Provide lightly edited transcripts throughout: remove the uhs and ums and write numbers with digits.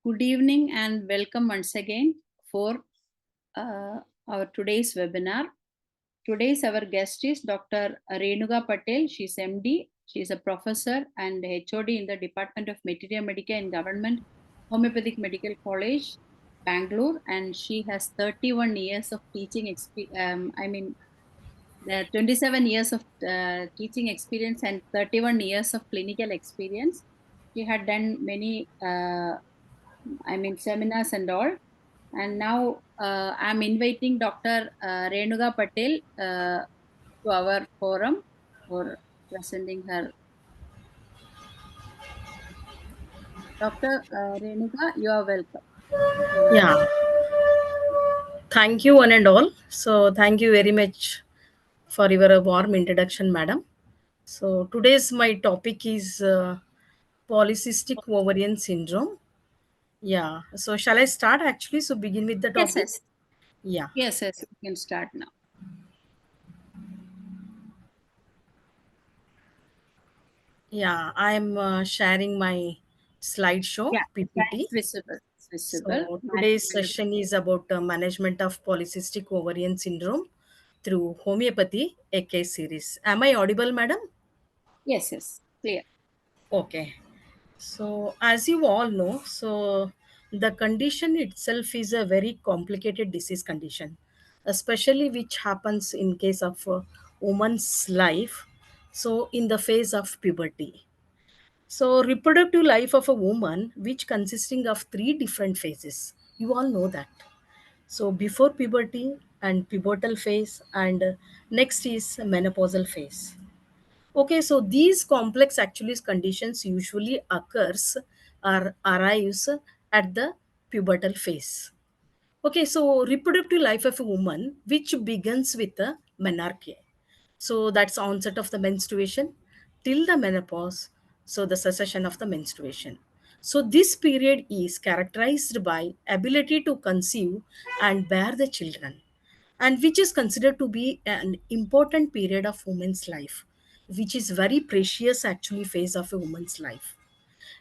Good evening and welcome once again for our today's webinar. Today's our guest is Dr. Renuka Patil. She's MD. She is a professor and HOD in the Department of Materia Medica in Government Homeopathic Medical College, Bangalore, and she has 31 years of teaching experience. The 27 years of teaching experience and 31 years of clinical experience. She had done many seminars and all. And now I'm inviting Dr. Renuka Patil to our forum for presenting her. Dr. Renuka, you are welcome. Yeah, thank you one and all. So thank you very much for your warm introduction, madam. So today's my topic is polycystic ovarian syndrome. Yeah. So shall I start actually? So begin with the Yes, topic. yes, Yeah. yes. We can start now. Yeah. I'm sharing my slideshow Yeah, PPT. it's visible. It's visible. So today's session is about management of polycystic ovarian syndrome through homeopathy, a case series. Am I audible, madam? Yes, clear. Okay. So, as you all know, so the condition itself is a very complicated disease condition, especially which happens in case of a woman's life. So, in the phase of puberty. So, reproductive life of a woman, which consisting of three different phases. You all know that. So, before puberty and pubertal phase, and next is menopausal phase. Okay, so these complex actually conditions usually occurs or arrives at the pubertal phase. Okay, so reproductive life of a woman which begins with the menarche. So that's onset of the menstruation till the menopause. So the cessation of the menstruation. So this period is characterized by ability to conceive and bear the children, and which is considered to be an important period of woman's life, which is very precious actually phase of a woman's life.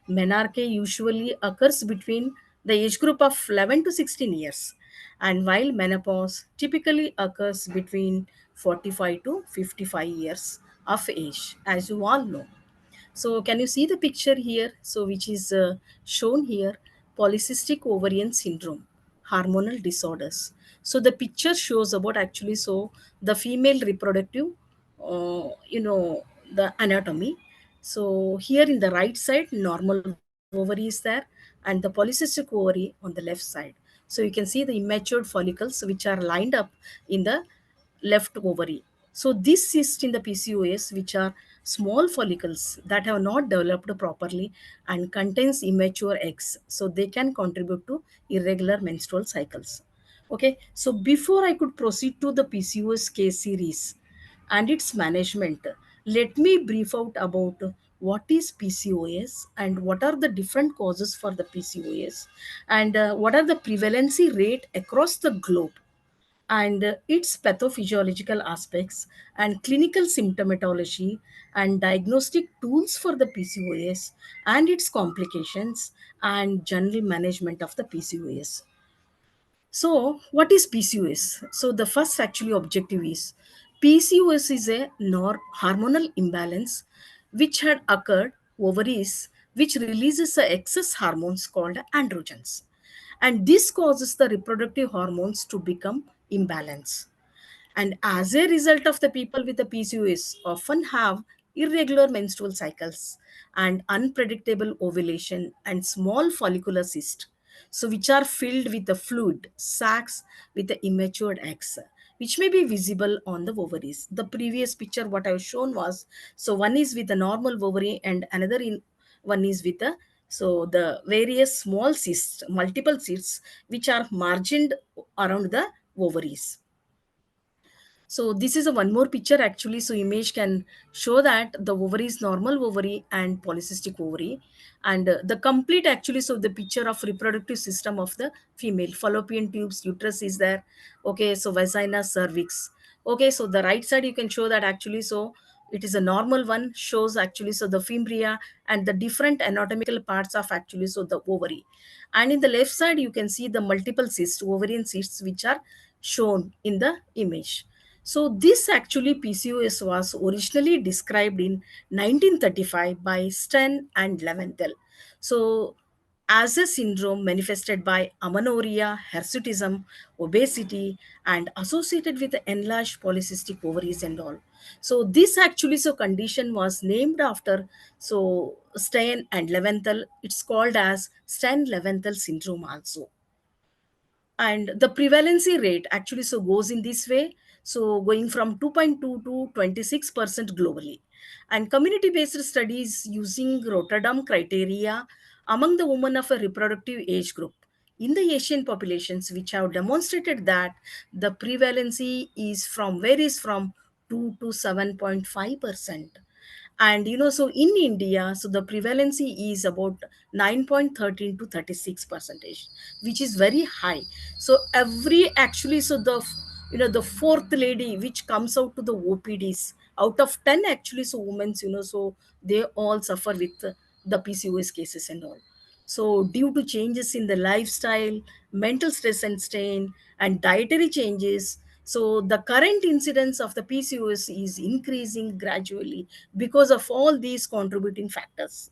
Menarche usually occurs between the age group of 11 to 16 years, and while menopause typically occurs between 45 to 55 years of age, as you all know. So, can you see the picture here? So, which is shown here, polycystic ovarian syndrome, hormonal disorders. So, the picture shows about actually so the female reproductive, the anatomy. So, here in the right side, normal ovary is there, and the polycystic ovary on the left side. So, you can see the immature follicles which are lined up in the left ovary. So this cyst in the PCOS, which are small follicles that have not developed properly and contains immature eggs, so they can contribute to irregular menstrual cycles. Okay, so before I could proceed to the PCOS case series and its management, let me brief out about what is PCOS and what are the different causes for the PCOS, and what are the prevalency rate across the globe, and its pathophysiological aspects and clinical symptomatology and diagnostic tools for the PCOS and its complications and general management of the PCOS. So, what is PCOS? So, the first actually objective is PCOS is a hormonal imbalance which had occurred ovaries, which releases the excess hormones called androgens, and this causes the reproductive hormones to become imbalanced. And as a result of the people with the PCOS often have irregular menstrual cycles and unpredictable ovulation and small follicular cyst, so which are filled with the fluid sacs with the immature eggs, which may be visible on the ovaries. The previous picture what I've shown was, so one is with the normal ovary and another in one is with the, so the various small cysts, multiple cysts which are margined around the ovaries. So this is a one more picture actually. So image can show that the ovary is normal ovary and polycystic ovary, and the complete actually. So the picture of reproductive system of the female, fallopian tubes, uterus is there. Okay, so vagina, cervix. Okay, so the right side you can show that actually. So it is a normal one, shows actually so the fimbria and the different anatomical parts of actually so the ovary. And in the left side you can see the multiple cysts, ovarian cysts, which are shown in the image. So this actually PCOS was originally described in 1935 by Sten and Leventhal. So as a syndrome manifested by amenorrhea, hirsutism, obesity, and associated with enlarged polycystic ovaries and all. So this actually so condition was named after so Stein and Leventhal. It's called as Stein-Leventhal syndrome also. And the prevalency rate actually so goes in this way, so going from 2.2 to 26% globally. And community based studies using Rotterdam criteria among the women of a reproductive age group in the Asian populations, which have demonstrated that the prevalency is from varies from 2 to 7.5%. And so in India, so the prevalency is about 9.13 to 36 percentage, which is very high. So every actually so the the fourth lady which comes out to the OPDs, out of 10 actually so women, so they all suffer with the PCOS cases and all. So due to changes in the lifestyle, mental stress and strain, and dietary changes, so the current incidence of the PCOS is increasing gradually because of all these contributing factors.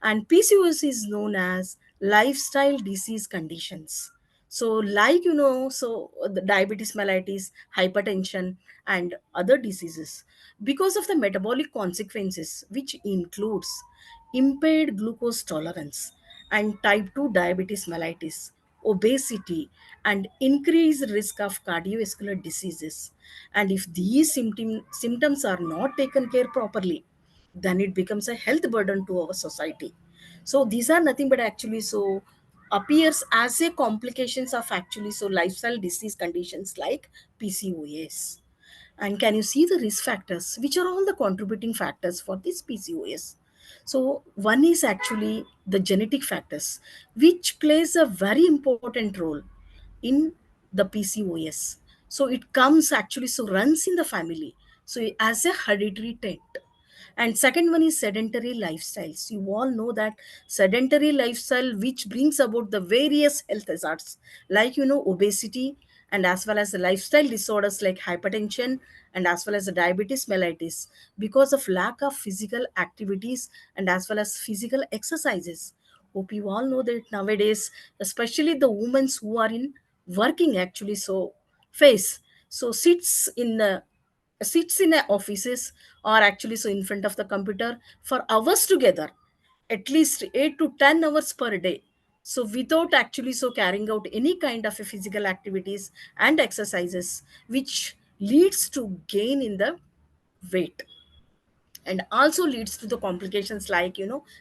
And PCOS is known as lifestyle disease conditions. So like so the diabetes mellitus, hypertension, and other diseases, because of the metabolic consequences, which includes impaired glucose tolerance and type 2 diabetes mellitus, obesity, and increased risk of cardiovascular diseases. And if these symptoms are not taken care properly, then it becomes a health burden to our society. So these are nothing but actually so appears as a complications of actually so lifestyle disease conditions like PCOS. And can you see the risk factors, which are all the contributing factors for this PCOS? So one is actually the genetic factors, which plays a very important role in the PCOS. So it comes actually so runs in the family, so as a hereditary trait. And second one is sedentary lifestyles. You all know that sedentary lifestyle which brings about the various health hazards like obesity, and as well as the lifestyle disorders like hypertension, and as well as the diabetes mellitus, because of lack of physical activities and as well as physical exercises. Hope you all know that nowadays, especially the women who are in working actually so face, so sits in a offices, or actually so in front of the computer for hours together, at least 8 to 10 hours per day, so without actually so carrying out any kind of a physical activities and exercises, which leads to gain in the weight, and also leads to the complications like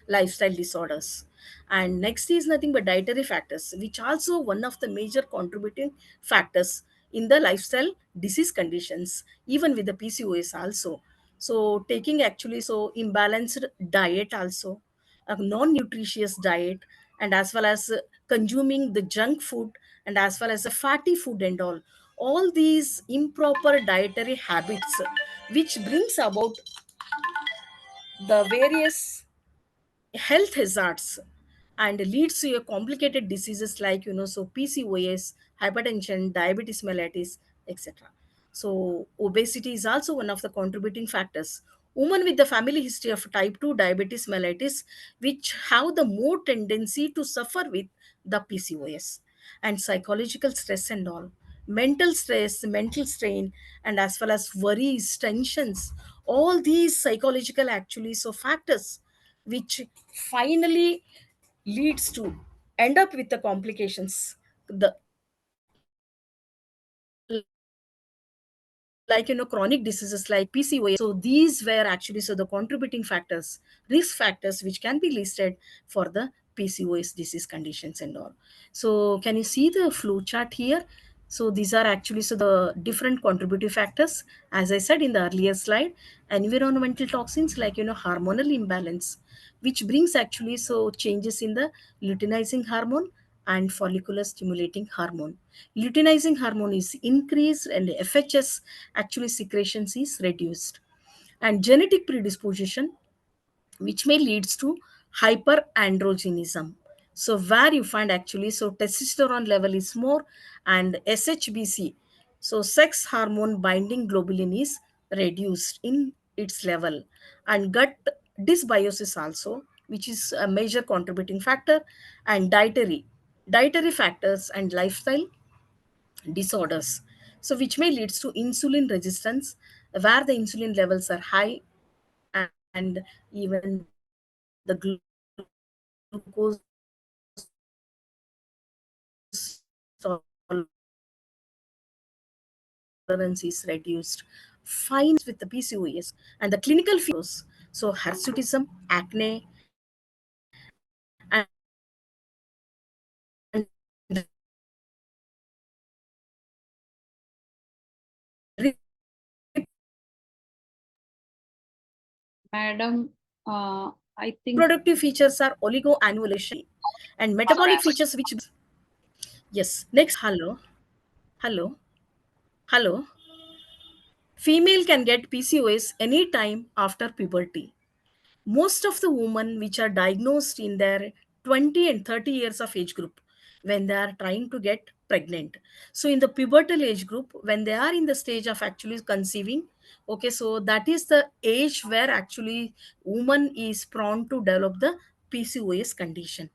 lifestyle disorders. And next is nothing but dietary factors, which also one of the major contributing factors in the lifestyle disease conditions, even with the PCOS also. So taking actually so imbalanced diet also, a non-nutritious diet, and as well as consuming the junk food, and as well as the fatty food and all these improper dietary habits, which brings about the various health hazards and leads to a complicated diseases like so PCOS, hypertension, diabetes mellitus, etc. So obesity is also one of the contributing factors. Women with the family history of type 2 diabetes mellitus, which have the more tendency to suffer with the PCOS. And psychological stress and all, mental stress, mental strain, and as well as worries, tensions, all these psychological actually so factors, which finally leads to end up with the complications, the like chronic diseases like PCOS. So these were actually so the contributing factors, risk factors, which can be listed for the PCOS disease conditions and all. So can you see the flow chart here? So these are actually so the different contributive factors. As I said in the earlier slide, environmental toxins like hormonal imbalance, which brings actually so changes in the luteinizing hormone and follicular stimulating hormone. Luteinizing hormone is increased and FHS actually secretions is reduced. and genetic predisposition, which may leads to hyperandrogenism. So where you find actually, so testosterone level is more, and SHBC, so sex hormone binding globulin is reduced in its level, and gut dysbiosis also, which is a major contributing factor, and dietary factors and lifestyle disorders, so which may leads to insulin resistance, where the insulin levels are high, and even the glucose tolerance is reduced. Fines with the PCOS, so harsudism, acne, and the clinical features, so harsudism, acne, and Madam, I think reproductive features are oligoannulation and metabolic features which. Yes, next, hello, hello. Female can get PCOS anytime after puberty. Most of the women which are diagnosed in their 20 and 30 years of age group, when they are trying to get pregnant, so in the pubertal age group, when they are in the stage of actually conceiving, okay, so that is the age where actually woman is prone to develop the PCOS condition.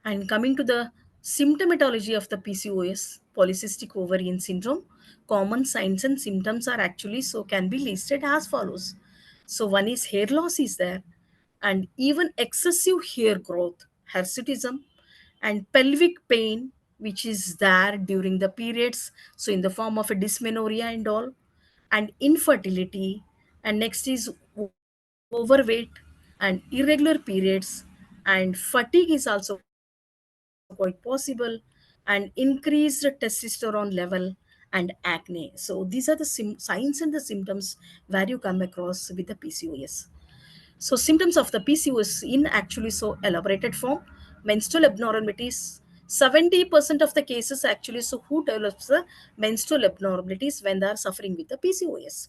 And coming to the symptomatology of the PCOS, polycystic ovarian syndrome, common signs and symptoms are actually so can be listed as follows. So one is hair loss is there, and even excessive hair growth, hirsutism, and pelvic pain, which is there during the periods, so in the form of a dysmenorrhea and all, and infertility, and next is overweight and irregular periods, and fatigue is also quite possible, and increased testosterone level and acne. So these are the signs and the symptoms where you come across with the PCOS. So symptoms of the PCOS in actually so elaborated form: menstrual abnormalities. 70% of the cases actually, so who develops the menstrual abnormalities when they are suffering with the PCOS.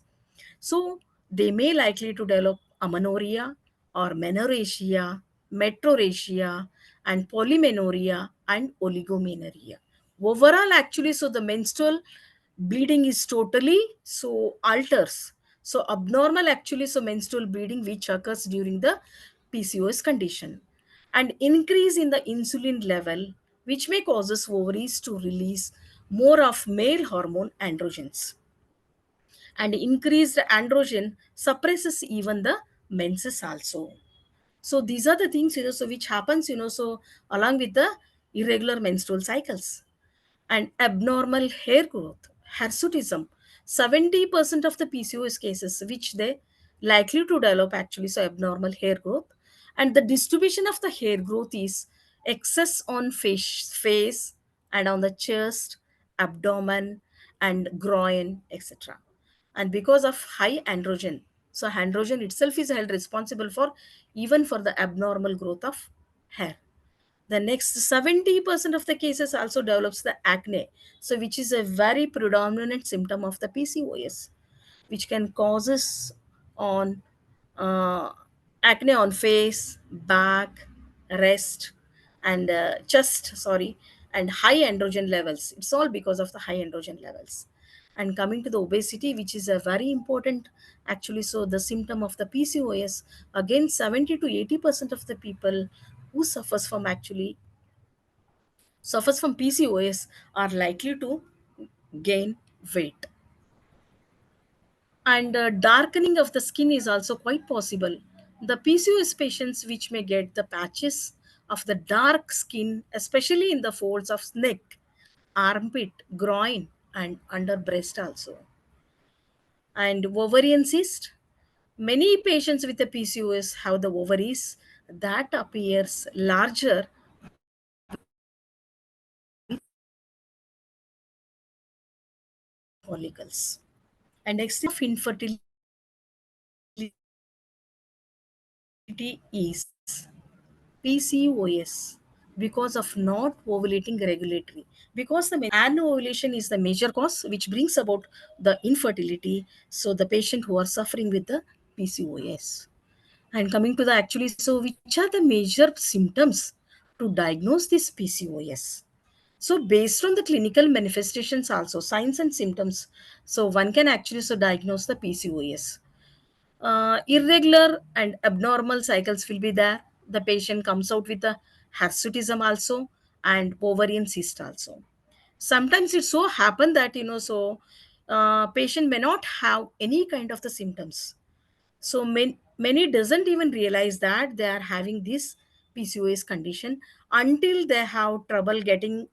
So they may likely to develop amenorrhea or menorrhagia, metrorrhagia, and polymenorrhea and oligomenorrhea. Overall, actually, so the menstrual bleeding is totally so alters. So abnormal actually, so menstrual bleeding which occurs during the PCOS condition, and increase in the insulin level, which may causes ovaries to release more of male hormone androgens, and increased androgen suppresses even the menses also. So these are the things, so which happens, so along with the irregular menstrual cycles, and abnormal hair growth, hirsutism. 70% of the PCOS cases which they likely to develop actually, so abnormal hair growth, and the distribution of the hair growth is excess on face and on the chest, abdomen, and groin, etc. And because of high androgen, so androgen itself is held responsible for even for the abnormal growth of hair. The next 70% of the cases also develops the acne, so which is a very predominant symptom of the PCOS, which can causes on uh, acne on face, back, rest, and chest, sorry, and high androgen levels. It's all because of the high androgen levels. And coming to the obesity, which is a very important actually, so the symptom of the PCOS, again 70 to 80% of the people who suffers from PCOS are likely to gain weight. And darkening of the skin is also quite possible. The PCOS patients which may get the patches of the dark skin, especially in the folds of neck, armpit, groin, and under breast also. And ovarian cyst. Many patients with the PCOS have the ovaries that appears larger with follicles. And next of infertility is PCOS, because of not ovulating regulatory, because the anovulation is the major cause which brings about the infertility. So the patient who are suffering with the PCOS. And coming to the actually, so which are the major symptoms to diagnose this PCOS? So based on the clinical manifestations also, signs and symptoms, so one can actually so diagnose the PCOS. Irregular and abnormal cycles will be there. The patient comes out with a hirsutism also and ovarian cyst also. Sometimes it so happen that patient may not have any kind of the symptoms, so many doesn't even realize that they are having this PCOS condition until they have trouble getting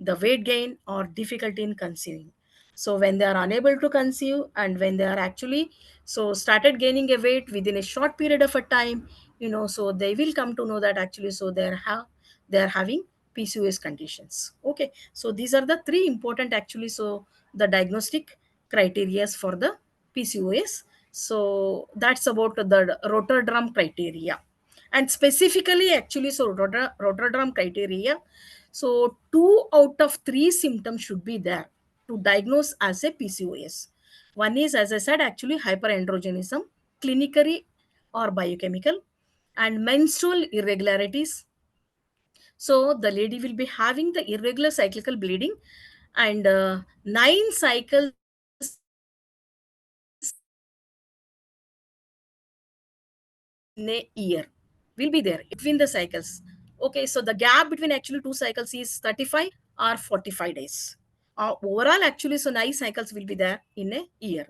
the weight gain or difficulty in conceiving. So when they are unable to conceive and when they are actually so started gaining a weight within a short period of a time, so they will come to know that actually so they are having PCOS conditions. Okay, so these are the three important actually so the diagnostic criterias for the PCOS. So that's about the Rotterdam criteria. And specifically actually so Rotterdam criteria, so 2 out of 3 symptoms should be there to diagnose as a PCOS. One is, as I said, actually hyperandrogenism, clinically or biochemical, and menstrual irregularities. So the lady will be having the irregular cyclical bleeding, and 9 cycles in a year will be there between the cycles. Okay, so the gap between actually 2 cycles is 35 or 45 days. Overall, actually, so 9 cycles will be there in a year.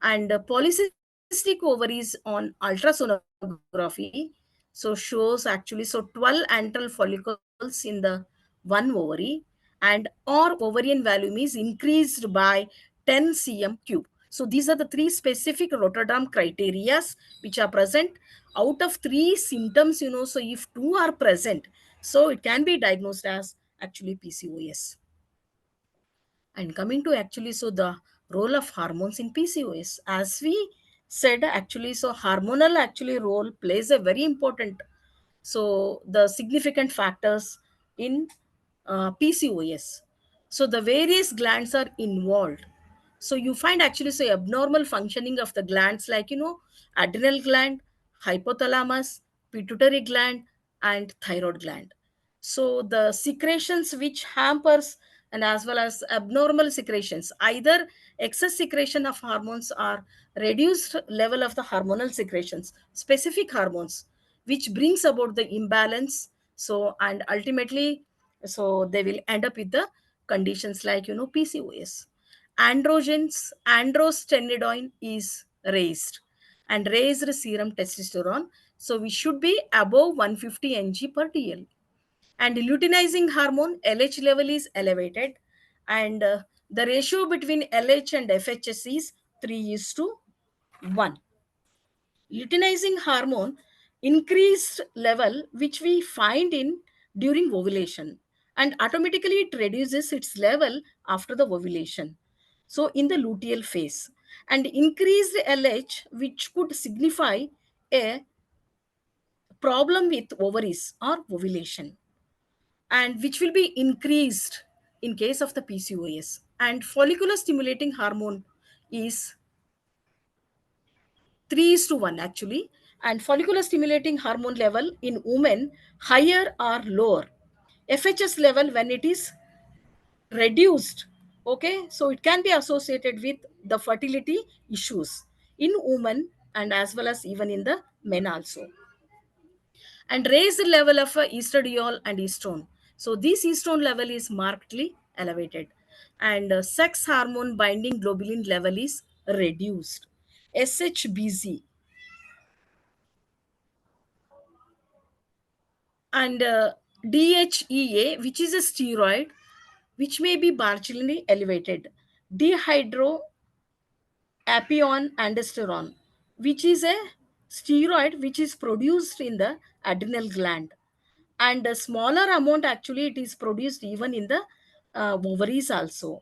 And polycystic ovaries on ultrasonography so shows actually so 12 antral follicles in the one ovary, and or ovarian volume is increased by 10 cm cube. So these are the three specific Rotterdam criterias which are present out of 3 symptoms, so if 2 are present, so it can be diagnosed as actually PCOS. And coming to actually so the role of hormones in PCOS, as we said actually, so hormonal actually role plays a very important, so the significant factors in PCOS. So the various glands are involved. So you find actually so abnormal functioning of the glands like adrenal gland, hypothalamus, pituitary gland, and thyroid gland. So the secretions which hampers and as well as abnormal secretions, either excess secretion of hormones or reduced level of the hormonal secretions, specific hormones, which brings about the imbalance. So and ultimately, so they will end up with the conditions like PCOS. Androgens, androstenedione is raised, and raised serum testosterone. So we should be above 150 ng per dl. And luteinizing hormone LH level is elevated, and the ratio between LH and FHS is 3 is to 1. Luteinizing hormone increased level which we find in during ovulation, and automatically it reduces its level after the ovulation, so in the luteal phase. And increased LH which could signify a problem with ovaries or ovulation, and which will be increased in case of the PCOS. And follicular stimulating hormone is 3 is to 1 actually. And follicular stimulating hormone level in women higher or lower. FHS level when it is reduced, okay, so it can be associated with the fertility issues in women and as well as even in the men also. And raise the level of estradiol and estrone. So this estrone level is markedly elevated, and sex hormone binding globulin level is reduced. SHBG and DHEA, which is a steroid, which may be marginally elevated. Dehydroapion aldosterone, which is a steroid which is produced in the adrenal gland, and a smaller amount actually it is produced even in the ovaries also.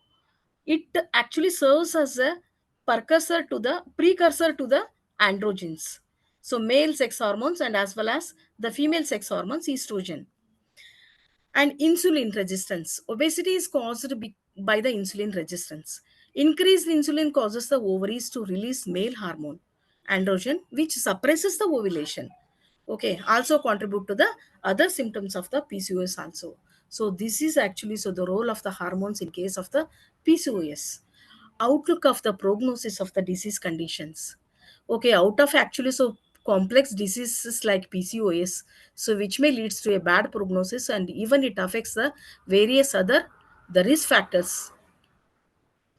It actually serves as a precursor to the androgens, so male sex hormones and as well as the female sex hormones estrogen. And insulin resistance. Obesity is caused by the insulin resistance. Increased insulin causes the ovaries to release male hormone, androgen, which suppresses the ovulation. Okay, also contribute to the other symptoms of the PCOS also. So this is actually so the role of the hormones in case of the PCOS. Outlook of the prognosis of the disease conditions. Okay, out of actually so complex diseases like PCOS, so which may leads to a bad prognosis, and even it affects the various other the risk factors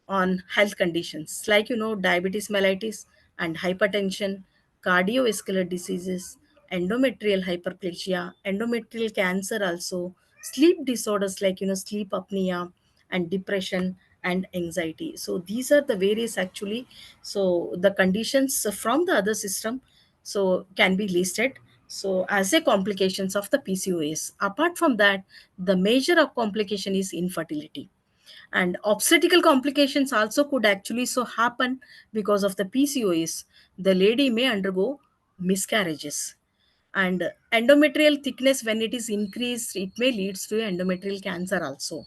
on health conditions like diabetes mellitus and hypertension, cardiovascular diseases, endometrial hyperplasia, endometrial cancer also, sleep disorders like sleep apnea and depression and anxiety. So these are the various actually so the conditions from the other system so can be listed so as a complications of the PCOS. Apart from that, the major of complication is infertility, and obstetrical complications also could actually so happen because of the PCOS. The lady may undergo miscarriages, and endometrial thickness when it is increased, it may leads to endometrial cancer also,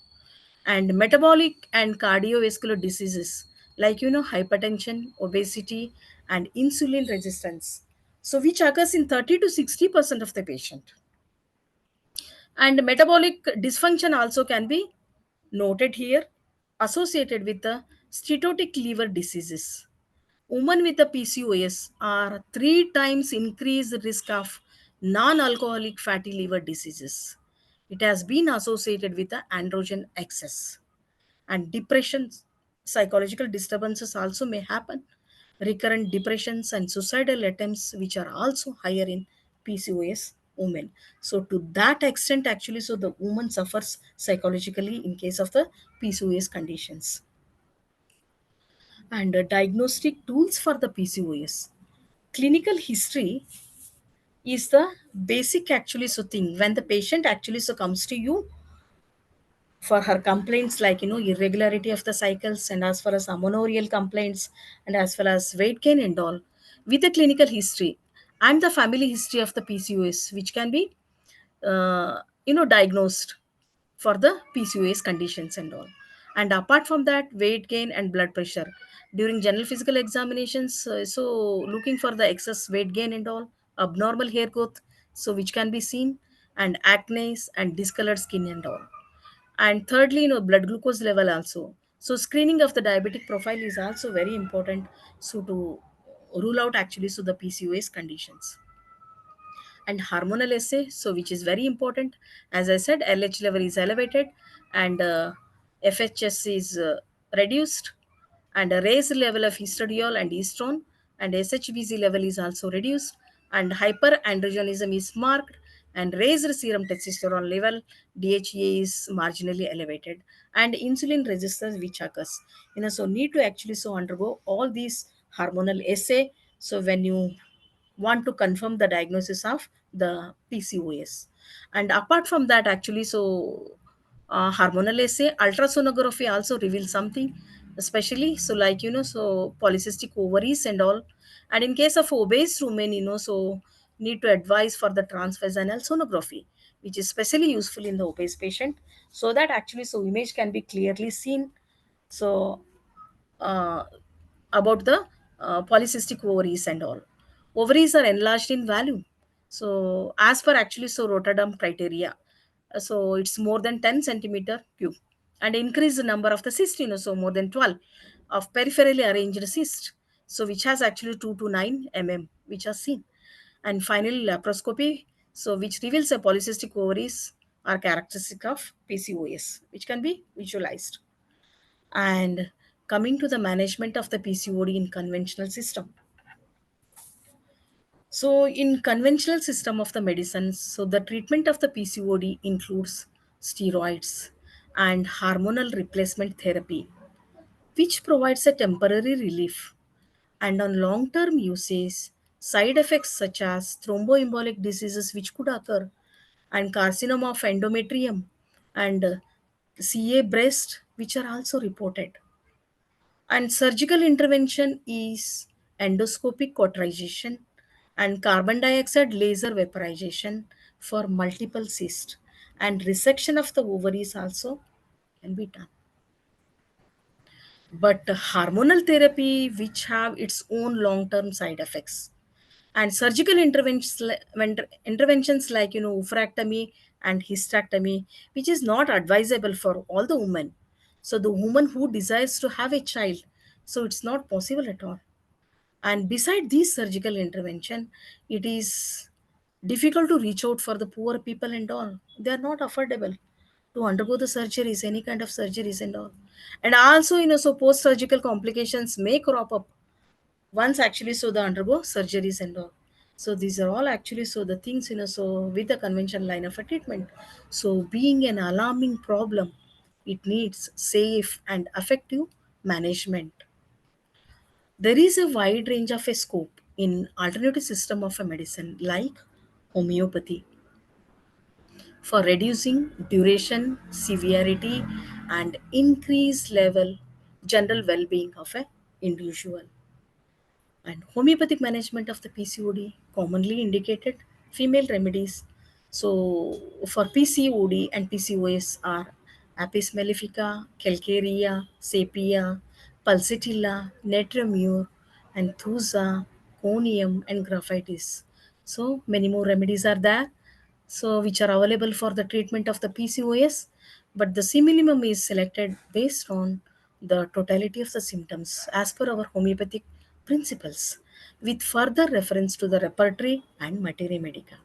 and metabolic and cardiovascular diseases like hypertension, obesity, and insulin resistance. So which occurs in 30 to 60% of the patient. And metabolic dysfunction also can be noted here, associated with the steatotic liver diseases. Women with the PCOS are 3 times increased risk of non-alcoholic fatty liver diseases. It has been associated with the androgen excess. And depression, psychological disturbances also may happen. Recurrent depressions and suicidal attempts, which are also higher in PCOS women. So to that extent actually so the woman suffers psychologically in case of the PCOS conditions. And diagnostic tools for the PCOS. Clinical history is the basic actually so thing when the patient actually so comes to you for her complaints like irregularity of the cycles, and as far as amenorrheal complaints, and as well as weight gain and all, with the clinical history and the family history of the PCOS, which can be diagnosed for the PCOS conditions and all. And apart from that, weight gain and blood pressure during general physical examinations, so looking for the excess weight gain and all, abnormal hair growth, so which can be seen, and acne and discolored skin and all. And thirdly, blood glucose level also. So screening of the diabetic profile is also very important, so to rule out actually so the PCOS conditions. And hormonal assay, so which is very important. As I said, LH level is elevated, and FHS is reduced, and a raised level of estradiol and estrone, and SHBG level is also reduced, and hyperandrogenism is marked, and raised serum testosterone level, DHEA is marginally elevated, and insulin resistance which occurs. So need to actually so undergo all these hormonal assay. So when you want to confirm the diagnosis of the PCOS. And apart from that, actually, so hormonal assay, ultrasonography also reveals something, especially so like so polycystic ovaries and all. And in case of obese women, so need to advise for the transvaginal sonography, which is especially useful in the obese patient, so that actually so image can be clearly seen. So uh, about the polycystic ovaries and all. Ovaries are enlarged in volume. So as per actually so Rotterdam criteria, so it's more than 10 centimeter cube, and increase the number of the cysts, so more than 12 of peripherally arranged cysts, so which has actually 2 to 9 which are seen. And finally laparoscopy, so which reveals a polycystic ovaries are characteristic of PCOS, which can be visualized. And coming to the management of the PCOD in conventional system. So in conventional system of the medicines, so the treatment of the PCOD includes steroids and hormonal replacement therapy, which provides a temporary relief. And on long-term usage, side effects such as thromboembolic diseases which could occur, and carcinoma of endometrium, and CA breast, which are also reported. And surgical intervention is endoscopic cauterization and carbon dioxide laser vaporization for multiple cysts. and resection of the ovaries also can be done. But hormonal therapy, which have its own long-term side effects, and surgical interventions like oophorectomy and hysterectomy, which is not advisable for all the women. So the woman who desires to have a child, so it's not possible at all. And beside these surgical intervention, it is difficult to reach out for the poor people and all. They are not affordable to undergo the surgeries, any kind of surgeries and all. And also, so post surgical complications may crop up once actually so they undergo surgeries and all. So these are all actually so the things so with the conventional line of a treatment. So being an alarming problem, it needs safe and effective management. There is a wide range of a scope in alternative system of a medicine like homeopathy for reducing duration, severity, and increased level general well-being of a individual. And homeopathic management of the PCOD commonly indicated female remedies. So for PCOD and PCOS are Apis mellifica, Calcarea, Sepia, Pulsatilla, Netromure, and Thusa, Conium, and Graphitis. So many more remedies are there, so which are available for the treatment of the PCOS, but the minimum is selected based on the totality of the symptoms as per our homeopathic principles, with further reference to the repertory and materia medica.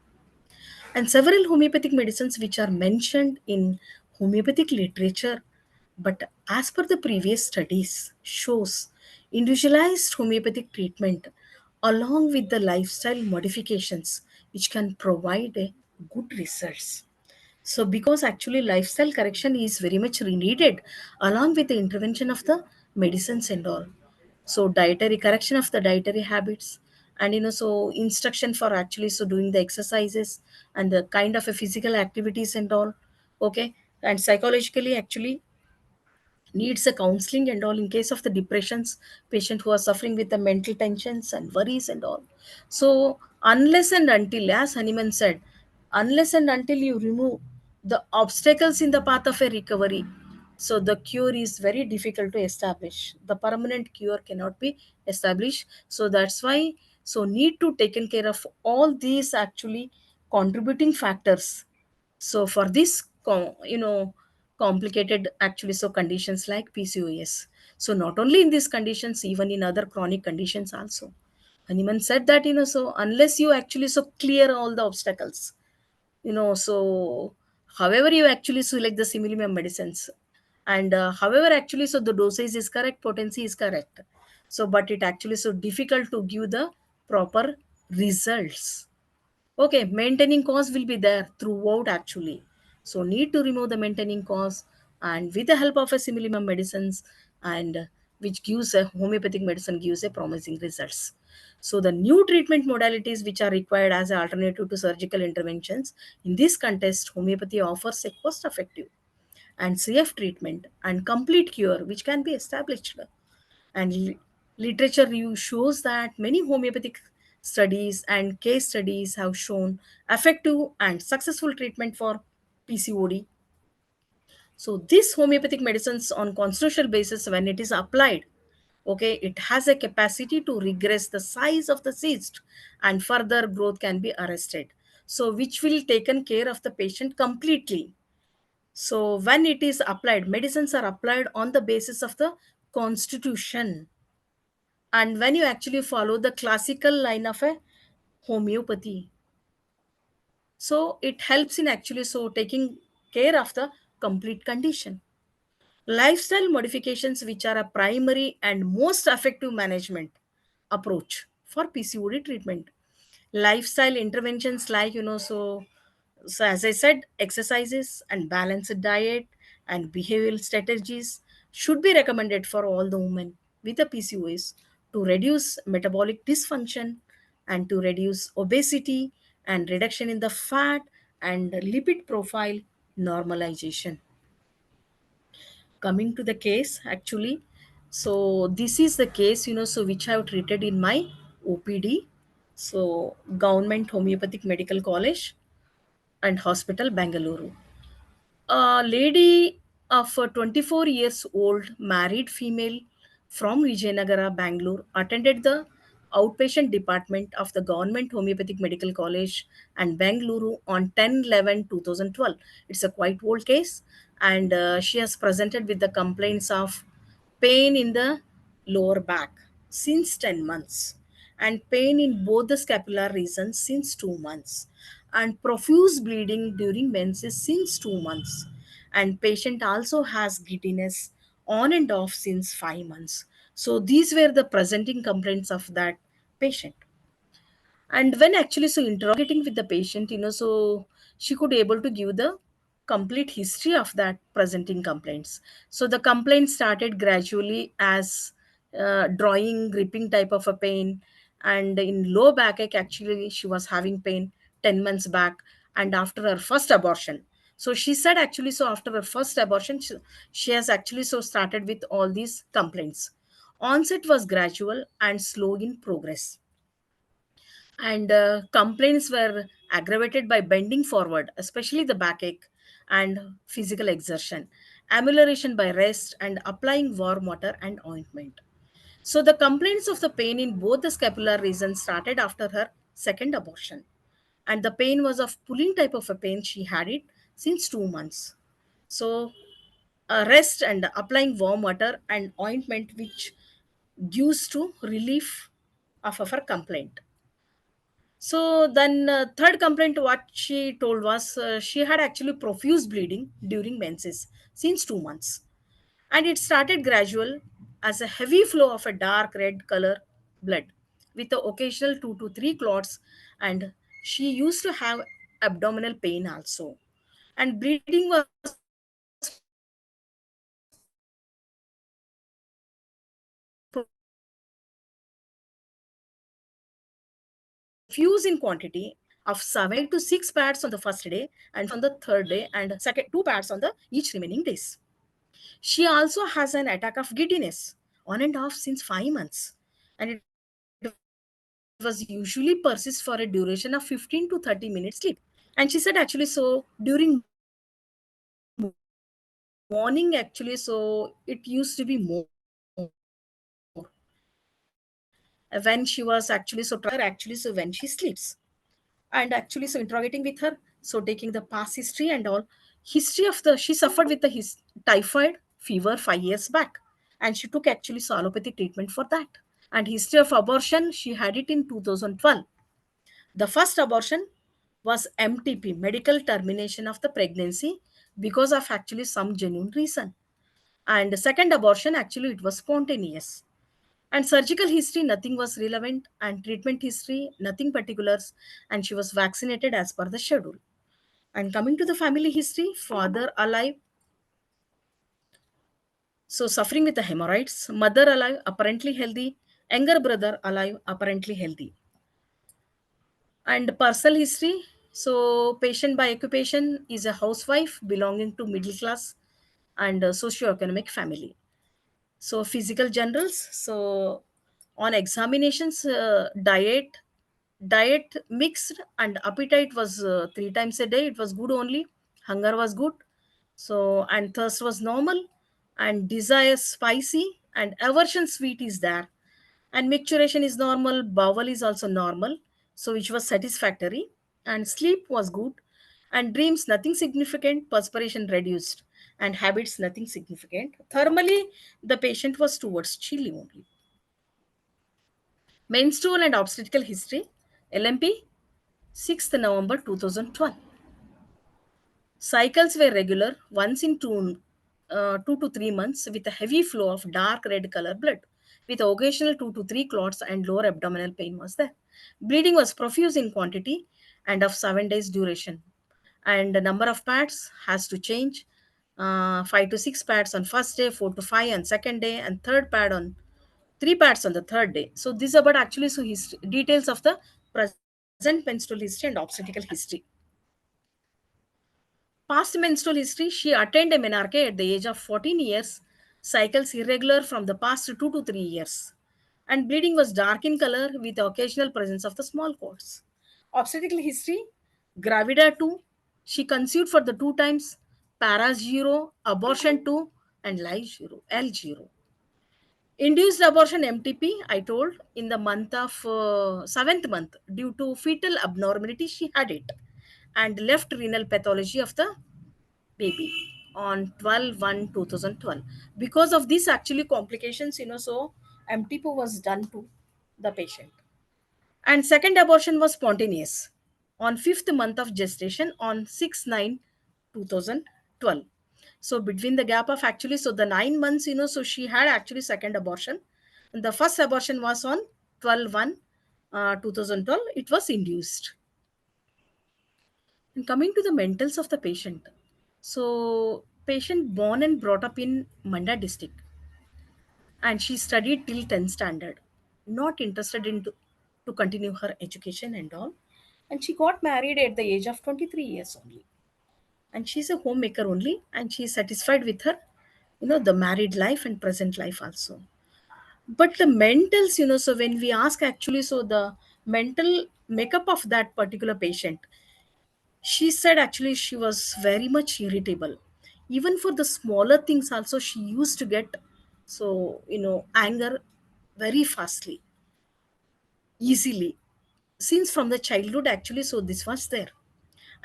And several homeopathic medicines which are mentioned in homeopathic literature, but as per the previous studies shows individualized homeopathic treatment along with the lifestyle modifications which can provide a good results. So because actually lifestyle correction is very much needed along with the intervention of the medicines and all. So dietary correction of the dietary habits, and so instruction for actually so doing the exercises and the kind of a physical activities and all. Okay. And psychologically actually needs a counseling and all in case of the depressions, patient who are suffering with the mental tensions and worries and all. So unless and until, as Haniman said, unless and until you remove the obstacles in the path of a recovery, so the cure is very difficult to establish. The permanent cure cannot be established. So that's why so need to taken care of all these actually contributing factors. So for this complicated actually so conditions like PCOS. So not only in these conditions, even in other chronic conditions also. Haniman said that so unless you actually so clear all the obstacles, so however you actually select the similar medicines, and however actually so the dosage is correct, potency is correct, so but it actually so difficult to give the proper results. Okay, maintaining cost will be there throughout actually. So need to remove the maintaining cost, and with the help of a similar medicines, and which gives a homeopathic medicine gives a promising results. So the new treatment modalities which are required as an alternative to surgical interventions, in this context homeopathy offers a cost effective and safe treatment and complete cure which can be established. And literature review shows that many homeopathic studies and case studies have shown effective and successful treatment for PCOD. So this homeopathic medicines on constitutional basis when it is applied, okay, it has a capacity to regress the size of the cyst and further growth can be arrested. So which will taken care of the patient completely. So when it is applied, medicines are applied on the basis of the constitution, and when you actually follow the classical line of a homeopathy, so it helps in actually so taking care of the complete condition. Lifestyle modifications which are a primary and most effective management approach for PCOD treatment. Lifestyle interventions like so as I said, exercises and balanced diet and behavioral strategies should be recommended for all the women with a PCOS to reduce metabolic dysfunction and to reduce obesity and reduction in the fat and lipid profile normalization. Coming to the case actually, so this is the case so which I have treated in my OPD. So government homeopathic medical college and hospital Bangalore. A lady of 24 years old, married female from Vijayanagara, Bangalore, attended the outpatient department of the Government Homeopathic Medical College and Bangalore on 10/11/2012. It's a quite old case, and she has presented with the complaints of pain in the lower back since 10 months, and pain in both the scapular regions since 2 months, and profuse bleeding during menses since 2 months, and patient also has giddiness on and off since 5 months. So these were the presenting complaints of that patient. And when actually so interrogating with the patient, so she could able to give the complete history of that presenting complaints. So the complaint started gradually as drawing gripping type of a pain, and in low backache actually she was having pain 10 months back, and after her first abortion. So she said actually so after her first abortion she has actually so started with all these complaints. Onset was gradual and slow in progress, and complaints were aggravated by bending forward, especially the backache and physical exertion, amelioration by rest, and applying warm water and ointment. So the complaints of the pain in both the scapular region started after her second abortion, and the pain was of pulling type of a pain. She had it since 2 months. So rest and applying warm water and ointment, which gives to relief of her complaint. So then, third complaint, what she told was she had actually profuse bleeding during menses since 2 months, and it started gradual as a heavy flow of a dark red color blood with the occasional 2 to 3 clots, and she used to have abdominal pain also, and bleeding was profuse in quantity of 7 to 6 pads on the first day and on the third day, and second 2 pads on the each remaining days. She also has an attack of giddiness on and off since 5 months, and it was usually persists for a duration of 15 to 30 minutes sleep. And she said actually so during morning actually so it used to be more when she was actually so trying to sleep her actually so when she sleeps, and actually so interrogating with her, so taking the past history and all history of the she suffered with the typhoid fever 5 years back, and she took actually so allopathy treatment for that. And history of abortion, she had it in 2012. The first abortion was MTP, medical termination of the pregnancy, because of actually some genuine reason. And the second abortion actually it was spontaneous. And surgical history, nothing was relevant, and treatment history, nothing particulars, and she was vaccinated as per the schedule. And coming to the family history, father alive, so suffering with the hemorrhoids, mother alive, apparently healthy, younger brother alive, apparently healthy. And personal history, so patient by occupation is a housewife belonging to middle class and socio-economic family. So physical generals, so on examinations, diet mixed, and appetite was 3 times a day, it was good only, hunger was good, so and thirst was normal, and desire spicy, and aversion sweet is there, and micturition is normal, bowel is also normal, so which was satisfactory, and sleep was good, and dreams nothing significant, perspiration reduced, and habits nothing significant. Thermally the patient was towards chilly only. Menstrual and obstetrical history, LMP, 6th November 2012. Cycles were regular once in 2 to 3 months with a heavy flow of dark red color blood with occasional 2 to 3 clots, and lower abdominal pain was there. Bleeding was profuse in quantity and of 7 days duration. And the number of pads has to change, 5 to 6 pads on first day, 4 to 5 on second day, and third pad on 3 pads on the third day. So these are about actually so history, details of the present menstrual history and obstetrical history. Past menstrual history, she attained a menarche at the age of 14 years, cycles irregular from the past 2 to 3 years. And bleeding was dark in color with the occasional presence of the small cords. Obstetrical history, gravida 2, she conceived for the 2 times, para 0, abortion 2, and live 0, L0. Induced abortion MTP, I told, in the month of 7th month due to fetal abnormality, she had it, and left renal pathology of the baby on 12/1/2012. Because of this, actually, complications, so MTP was done to the patient. And second abortion was spontaneous on 5th month of gestation on 6/9/2012. So between the gap of actually, so the 9 months, so she had actually second abortion. And the first abortion was on 12/1/2012. It was induced. And coming to the mentals of the patient. So patient born and brought up in Manda district, and she studied till 10th standard, not interested in to continue her education and all. And she got married at the age of 23 years only. And she's a homemaker only, and she's satisfied with her, the married life and present life also. But the mentals, so when we ask actually, so the mental makeup of that particular patient, she said actually she was very much irritable. Even for the smaller things also, she used to get, so, anger very fastly, easily, since from the childhood actually, so this was there.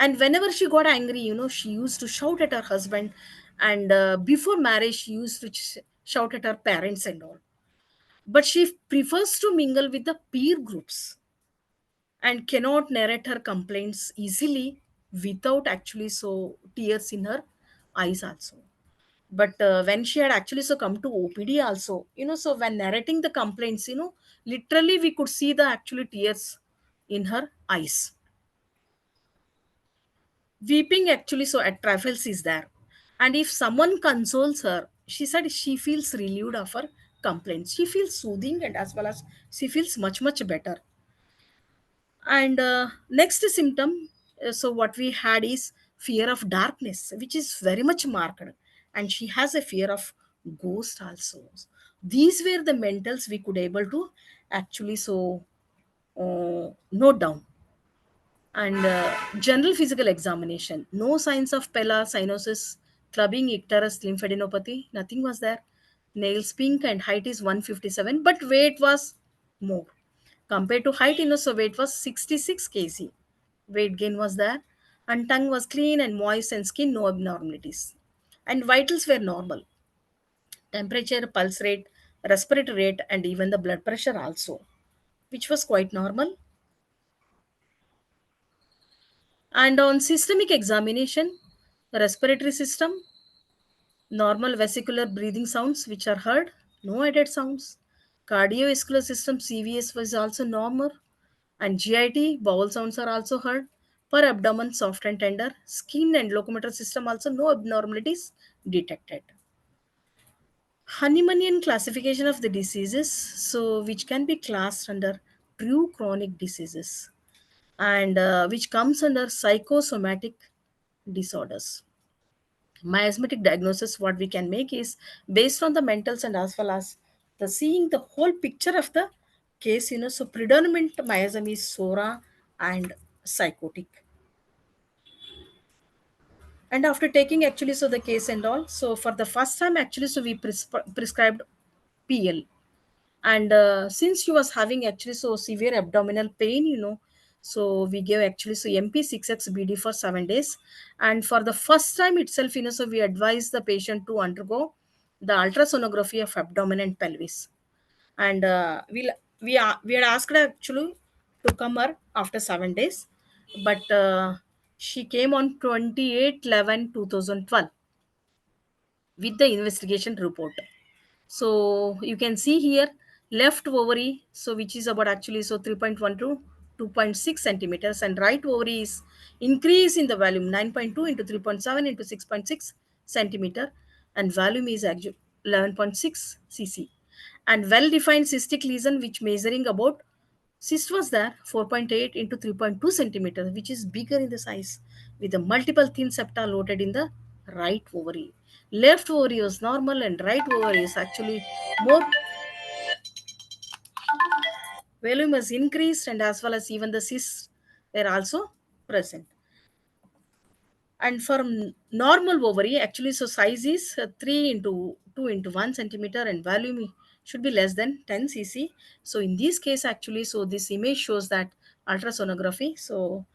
And whenever she got angry, she used to shout at her husband, and before marriage she used to shout at her parents and all. But she prefers to mingle with the peer groups and cannot narrate her complaints easily without actually so tears in her eyes also. But when she had actually so come to OPD also, so when narrating the complaints, literally we could see the actually tears in her eyes. Weeping actually so at trifles is there. And if someone consoles her, she said she feels relieved of her complaints. She feels soothing, and as well as she feels much, much better. And next symptom, so what we had is fear of darkness, which is very much marked. And she has a fear of ghost also. These were the mentals we could able to actually so note down. And general physical examination, no signs of pella, cyanosis, clubbing, icterus, lymphadenopathy, nothing was there. Nails pink, and height is 157, but weight was more compared to height, so weight was 66 kg. Weight gain was there. And tongue was clean and moist, and skin no abnormalities. And vitals were normal. Temperature, pulse rate, respiratory rate, and even the blood pressure also, which was quite normal. And on systemic examination, the respiratory system, normal vesicular breathing sounds which are heard, no added sounds. Cardiovascular system, CVS, was also normal. And GIT, bowel sounds are also heard. Per abdomen, soft and tender. Skin and locomotor system also, no abnormalities detected. Hahnemannian classification of the diseases, so which can be classed under true chronic diseases, and which comes under psychosomatic disorders. Miasmatic diagnosis, what we can make is based on the mentals, and as well as the seeing the whole picture of the case, so predominant miasm is sora and psychotic. And after taking actually so the case and all, so for the first time actually, so we prescribed PL. And since she was having actually so severe abdominal pain, so we gave actually so MP6X BD for 7 days. And for the first time itself, so we advised the patient to undergo the ultrasonography of abdomen and pelvis. And we had asked her actually to come her after 7 days, but she came on 28/11/2012 with the investigation report. So you can see here left ovary, so which is about actually so 3.1 to 2.6 centimeters, and right ovary is increase in the volume 9.2 into 3.7 into 6.6 centimeter, and volume is actually 11.6 cc. And well defined cystic lesion which measuring about, cyst was there 4.8 into 3.2 centimeters, which is bigger in the size, with the multiple thin septa loaded in the right ovary. Left ovary was normal, and right ovary is actually more volume has increased, and as well as even the cysts were also present. And for normal ovary, actually, so size is 3 into 2 into 1 centimeter, and volume should be less than 10 cc. So in this case, actually, so this image shows that ultrasonography, so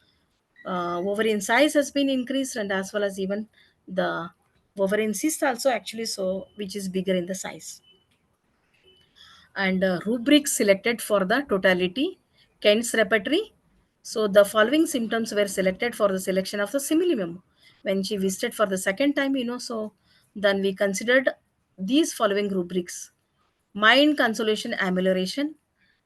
ovarian size has been increased, and as well as even the ovarian cyst also, actually, so which is bigger in the size. And rubrics selected for the totality, Kent's repertory. So the following symptoms were selected for the selection of the simillimum. When she visited for the second time, so then we considered these following rubrics: mind consolation amelioration,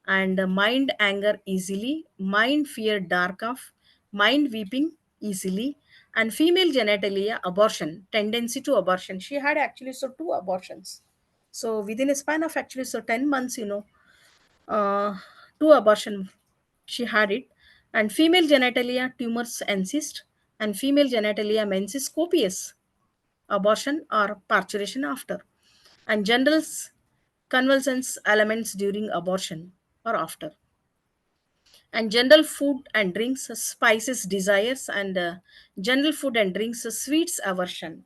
and mind anger easily, mind fear dark off, mind weeping easily, and female genitalia abortion, tendency to abortion. She had actually so two abortions. So within a span of actually so 10 months, uh, two abortion she had it. And female genitalia tumors and cyst, and female genitalia menses copious, abortion or parturition after, and general convulsions elements during abortion or after, and general food and drinks spices desires, and general food and drinks sweets aversion.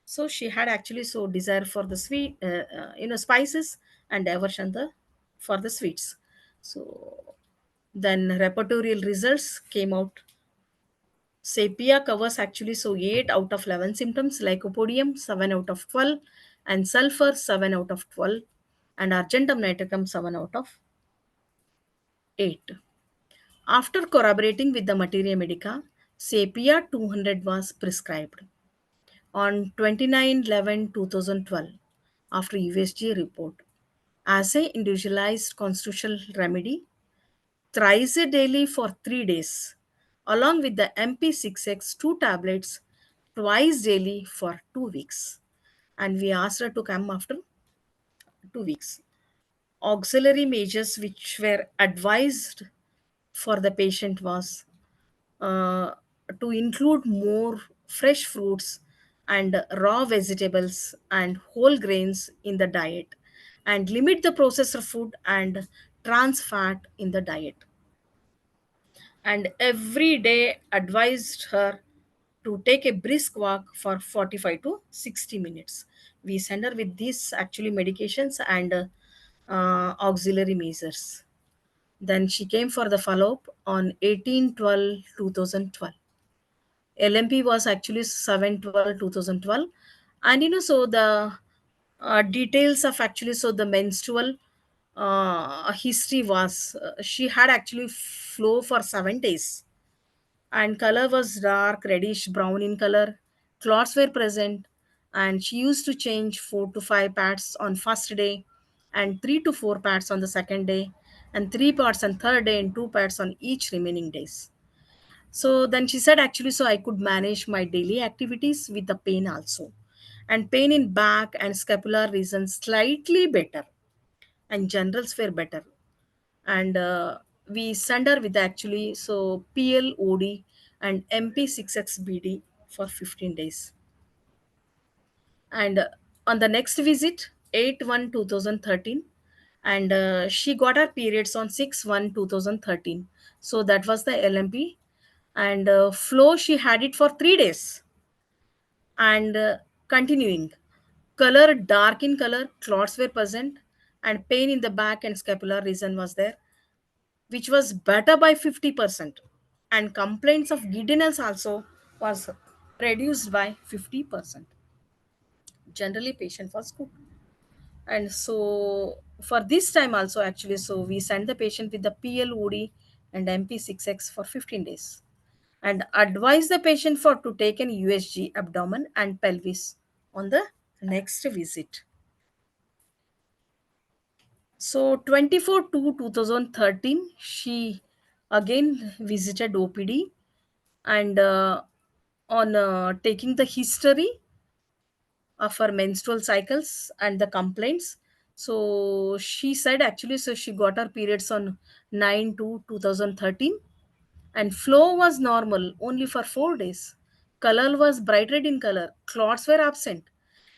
So she had actually so desire for the sweet, spices, and aversion for the sweets. So then repertorial results came out. Sepia covers actually so 8 out of 11 symptoms, lycopodium 7 out of 12, and sulfur 7 out of 12, and argentum nitricum 7 out of 8. After corroborating with the materia medica, Sepia 200 was prescribed. On 29/11/2012, after USG report, as a individualized constitutional remedy, thrice a daily for 3 days, along with the MP6X 2 tablets twice daily for 2 weeks. And we asked her to come after 2 weeks. Auxiliary measures which were advised for the patient was uh, to include more fresh fruits and raw vegetables and whole grains in the diet, and limit the processed food and trans fat in the diet. And every day advised her to take a brisk walk for 45 to 60 minutes. We send her with these actually medications and auxiliary measures. Then she came for the follow-up on 18/12/2012. LMP was actually 7/12/2012. And so the details of actually so the menstrual history was, she had actually flow for 7 days, and color was dark reddish brown in color. Clots were present, and she used to change 4 to 5 pads on first day, and 3 to 4 pads on the second day, and 3 pads on third day, and 2 pads on each remaining days. So then she said, actually, so I could manage my daily activities with the pain also. And pain in back and scapular region slightly better, and generals were better. And we send her with actually so PLOD and MP6XBD for 15 days. And on the next visit, 8/1/2013, and she got her periods on 6/1/2013. So that was the LMP. And flow, she had it for 3 days, and continuing. Color dark in color, clots were present, and pain in the back and scapular region was there, which was better by 50%. And complaints of giddiness also was reduced by 50%. Generally, patient was good. And so for this time also, actually, so we sent the patient with the PLOD and MP6X for 15 days, and advise the patient for to take an USG abdomen and pelvis on the next visit. So 24/2/2013, she again visited OPD, and on taking the history of her menstrual cycles and the complaints. So she said actually, so she got her periods on 9/2/2013, and flow was normal only for 4 days. Color was bright red in color, clots were absent,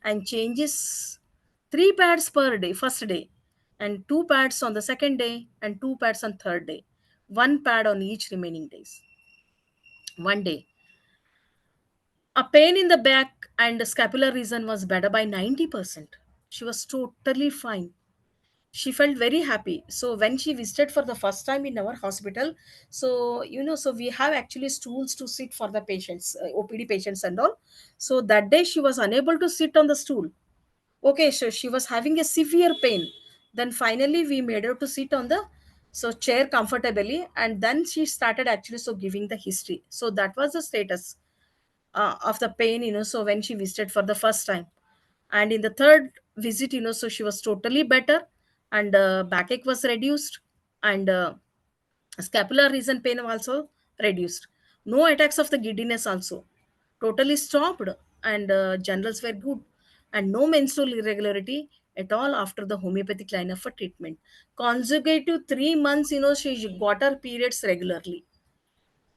and changes 3 pads per day, first day, and 2 pads on the second day, and 2 pads on third day, 1 pad on each remaining days, 1 day. A pain in the back and the scapular region was better by 90%. She was totally fine. She felt very happy. So when she visited for the first time in our hospital, so so we have actually stools to sit for the patients, OPD patients and all. So that day she was unable to sit on the stool. Okay, so she was having a severe pain. Then finally we made her to sit on the chair comfortably, and then she started actually giving the history. So that was the status of the pain, so when she visited for the first time. And in the third visit, so she was totally better, and backache was reduced, and scapular region pain also reduced. No attacks of the giddiness also, totally stopped, and generals were good, and no menstrual irregularity at all after the homeopathic line of a treatment. Consecutive 3 months, she got her periods regularly.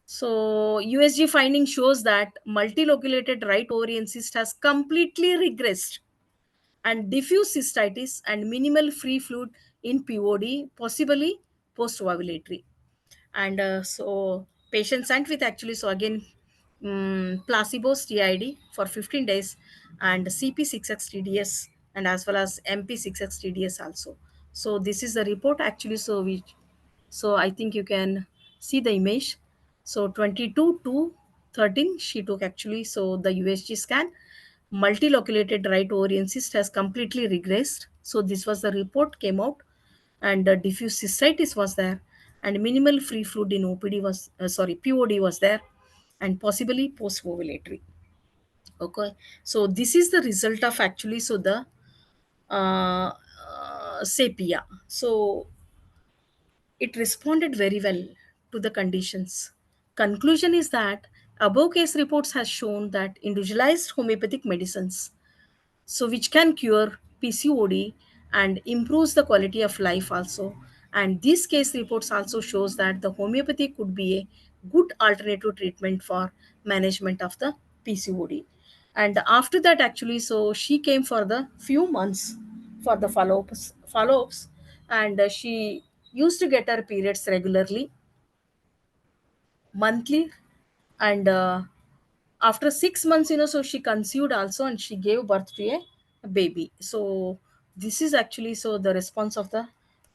So USG finding shows that multiloculated right ovarian cyst has completely regressed, and diffuse cystitis and minimal free fluid in POD, possibly post-ovulatory. And patient sent with actually, so again, placebo TID for 15 days, and CP6X-TDS, and as well as MP6X-TDS also. So this is the report actually. So I think you can see the image. So 22 to 13 she took actually, so the USG scan. Multiloculated right ovarian cyst has completely regressed. So this was the report came out, and diffuse cystitis was there, and minimal free fluid in OPD was POD was there, and possibly post ovulatory. Okay, so this is the result of actually the sepia. So it responded very well to the conditions. Conclusion is that above case reports has shown that individualized homeopathic medicines, so which can cure PCOD and improves the quality of life also. And these case reports also shows that the homeopathy could be a good alternative treatment for management of the PCOD. And after that actually, so she came for the few months for the follow-ups, and she used to get her periods regularly, monthly, and after 6 months, so she conceived also, and she gave birth to a baby. So this is actually the response of the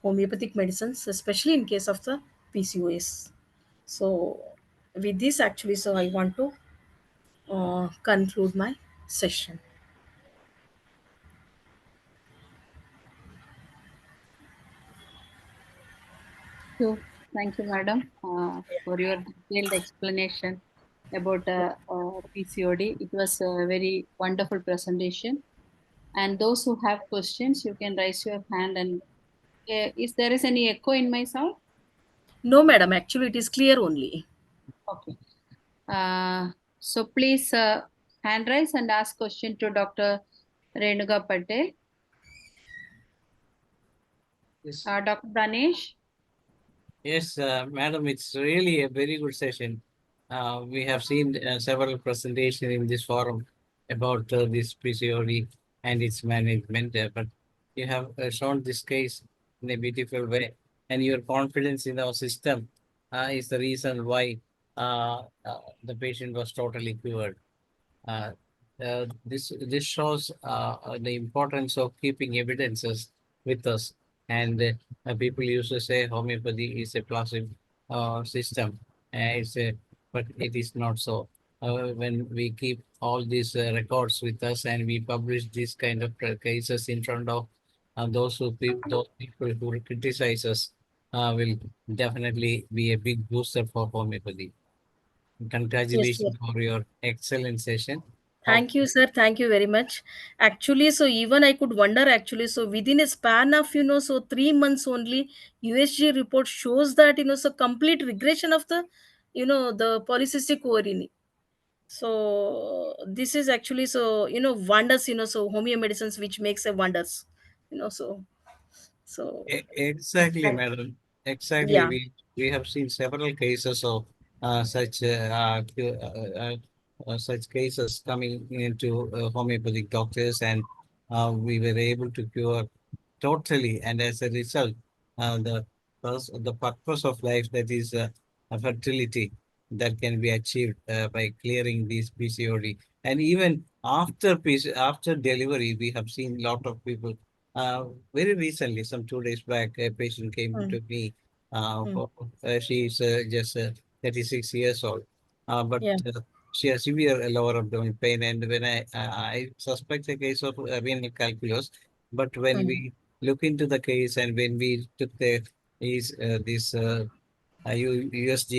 homeopathic medicines, especially in case of the PCOS. So with this actually, so I want to conclude my session. So, thank you, madam, for your detailed explanation about PCOD. It was a very wonderful presentation. And those who have questions, you can raise your hand. And is there is any echo in my sound? No, madam, actually it is clear only. Okay. So please hand raise and ask question to Dr. Renuka Patel. Yes. Dr. Danesh. Yes, madam, it's really a very good session. We have seen several presentations in this forum about this PCOD and its management, but you have shown this case in a beautiful way, and your confidence in our system is the reason why the patient was totally cured. Uh, this shows the importance of keeping evidences with us. And people used to say homeopathy is a passive system. But it is not so. When we keep all these records with us and we publish these kind of cases in front of those people who criticize us, will definitely be a big booster for homeopathy. Yes, sir. Congratulations for your excellent session. Thank you, sir. Thank you very much. Actually, so even I could wonder actually, so within a span of, 3 months only, USG report shows that, so complete regression of the, the polycystic ovarian. So this is actually wonders, so homeo medicines which makes a wonders, so Exactly, madam. Exactly. yeah. We have seen several cases of such cases coming into homeopathic doctors, and we were able to cure totally. And as a result, the purpose of life, that is a fertility, that can be achieved by clearing these PCOD. And even after delivery, we have seen a lot of people. Very recently, some 2 days back, a patient came Mm. to me. Mm. She's just 36 years old, but Yeah. she has severe lower abdominal pain. And when I suspect a case of renal calculus, but when Mm. we look into the case and when we took this USG,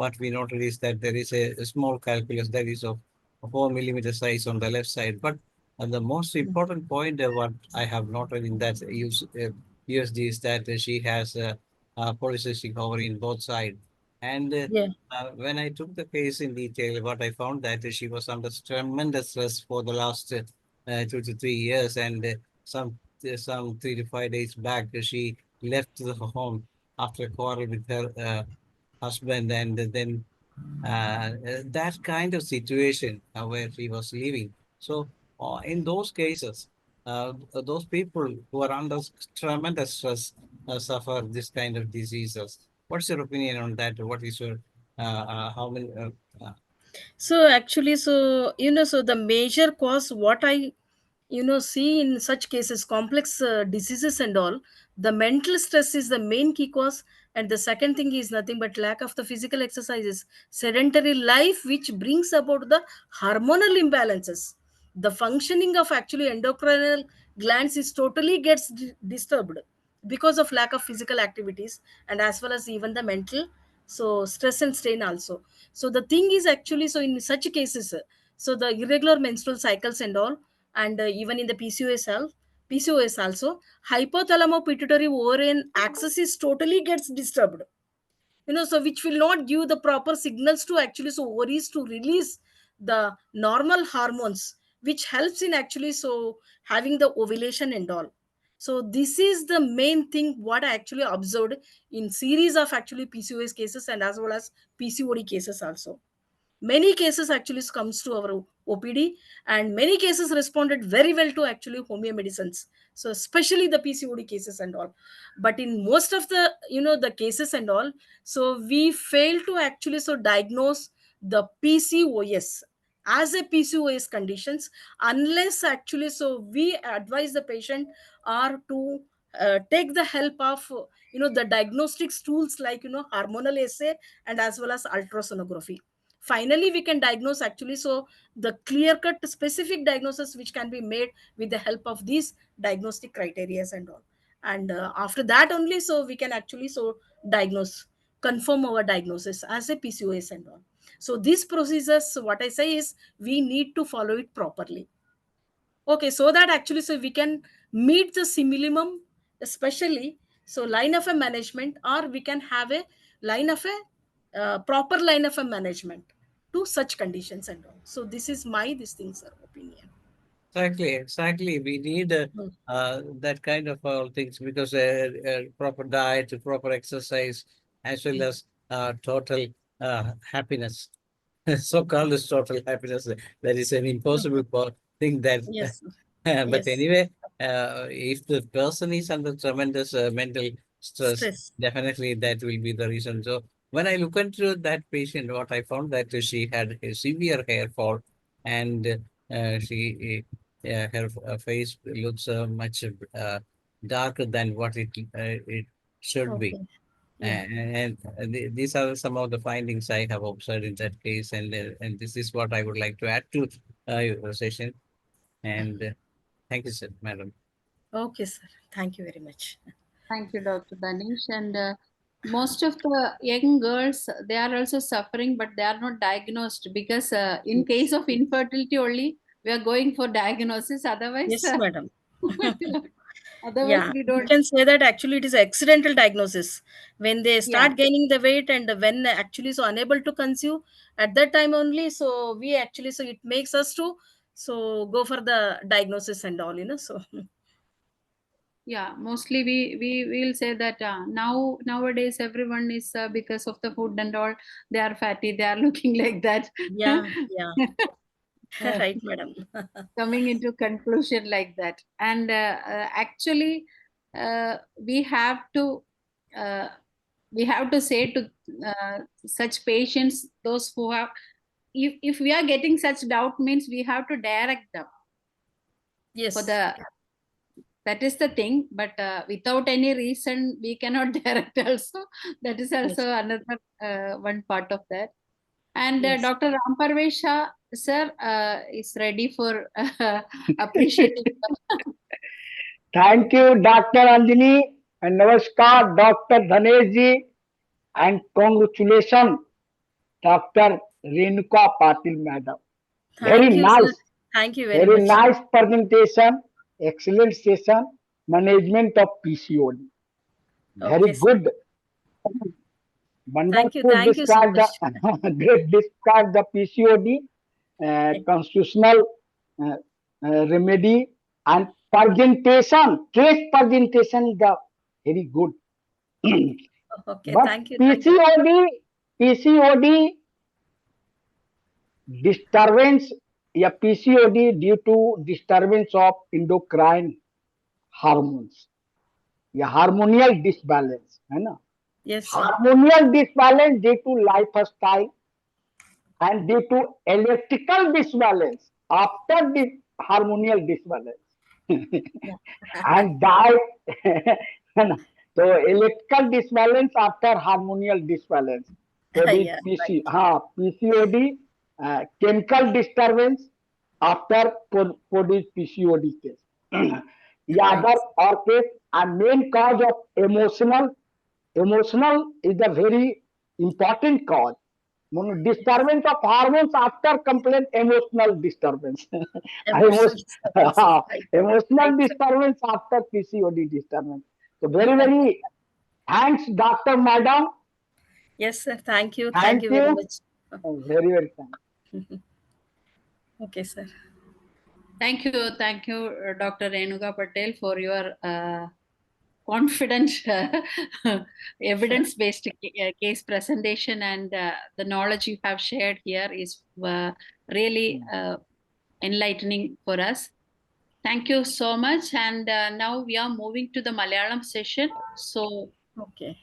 what we noted is that there is a small calculus that is of 4 millimeter size on the left side. But the most important point what I have noted in that USG is that she has a polycystic ovary in both sides. And Yeah. when I took the case in detail, what I found that she was under tremendous stress for the last 2 to 3 years, and some 3 to 5 days back, she left the home after a quarrel with her husband, and then that kind of situation where she was living. So, in those cases, those people who are under tremendous stress suffer this kind of diseases. What's your opinion on that? What is your how many? Uh, So actually, so so the major cause, what I see in such cases, complex diseases and all, the mental stress is the main key cause, and the second thing is nothing but lack of the physical exercises, sedentary life, which brings about the hormonal imbalances. The functioning of actually endocrinal glands is totally gets disturbed because of lack of physical activities, and as well as even the mental, so stress and strain also. So the thing is actually, so in such cases, so the irregular menstrual cycles and all, and even in the PCOS also, hypothalamo pituitary ovarian axis is totally gets disturbed, so which will not give the proper signals to actually, so ovaries to release the normal hormones, which helps in actually, so having the ovulation and all. So this is the main thing what I actually observed in series of actually PCOS cases, and as well as PCOD cases also. Many cases actually comes to our OPD, and many cases responded very well to actually homeo medicines, so especially the PCOD cases and all. But in most of the the cases and all, so we fail to actually so diagnose the PCOS as a PCOS conditions, unless actually so we advise the patient are to take the help of the diagnostics tools like hormonal assay and as well as ultrasonography. Finally we can diagnose actually, so the clear cut specific diagnosis which can be made with the help of these diagnostic criterias and all. And after that only, so we can actually so diagnose, confirm our diagnosis as a PCOS and all. So these procedures, what I say is, we need to follow it properly. Okay, so that actually, so we can meet the minimum, especially so line of a management, or we can have a line of a proper line of a management to such conditions and all. So this is my this things opinion. Exactly. We need Mm. that kind of things because proper diet, proper exercise, as well as total happiness. So-called is total happiness. That is an impossible thing that. Yes. But Yes. anyway, if the person is under tremendous mental stress, Stress. definitely that will be the reason. So when I look into that patient, what I found that she had a severe hair fall, and her face looks much darker than what it should be. Okay. Yeah. And these are some of the findings I have observed in that case, and this is what I would like to add to your session. And thank you, sir, madam. Okay, sir. Thank you very much. Thank you, Dr. Danish. And most of the young girls, they are also suffering, but they are not diagnosed because in case of infertility only, we are going for diagnosis. Otherwise, Yes, madam. otherwise Yeah, we we don't. can say that actually it is accidental diagnosis. When they Yeah, start gaining the weight and when actually so unable to conceive at that time only, so we actually, so it makes us to so go for the diagnosis and all, so yeah. Mostly we will say that nowadays everyone is because of the food and all, they are fatty, they are looking like that. yeah, yeah. Uh, Right, madam. coming into conclusion like that. And actually we have to uh, we have to say to such patients, those who have if we are getting such doubt means we have to direct them Yes. for the, that is the thing, but without any reason we cannot direct also. That is also another one part of that. And Yes. Dr. Ramparvesha sir is ready for appreciating. Thank you, Dr. Anjani, and Namaskar, Dr. Dhanesh ji, and congratulations, Dr. Renuka Patil Madam. Very Thank you, nice, sir. Thank you very very much. nice presentation, excellent session, management of PCOD. Very Okay, sir. good, Thank you. wonderful Thank you so describe much. the great describe the PCOD, constitutional remedy and presentation. Case presentation is the very good. Okay, But thank you. Thank you. PCOD disturbance या PCOD due to disturbance of endocrine hormones या hormonal disbalance है ना. Yes, sir. Hormonal disbalance due to lifestyle and due to electrical disbalance after the hormonal disbalance and diet. है ना. So electrical disbalance after hormonal disbalance. So this Yeah, PCOD chemical disturbance after produce PCOD case. The other or case a main cause of emotional. Emotional is a very important cause. Disturbance of hormones after complete emotional disturbance. Emotional disturbance. Right. Emotional Right, sir. disturbance after PCOD disturbance. So very thanks, Dr. Madam. Yes, sir. Thank you. Thank Thank you very you. much. Very thanks. Okay, sir. Thank you, Dr. Renuka Patel, for your confident evidence-based case presentation, and the knowledge you have shared here is really enlightening for us. Thank you so much. And now we are moving to the Malayalam session. So Okay.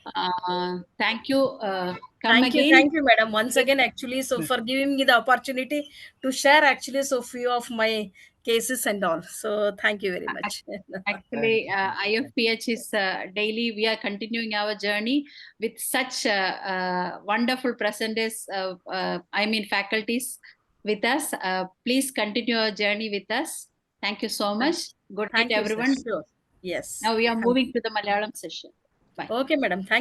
thank you. Come Thank you, again. madam, once again, actually, so for giving me the opportunity to share actually so few of my cases and all. So thank you very much. Actually, IFPH is daily, we are continuing our journey with such wonderful presenters, faculties with us. Please continue our journey with us. Thank you so much. Good night, Thank you, sir. everyone. Sure. Yes. Now we are moving to the Malayalam session. Bye. Okay, madam. Thank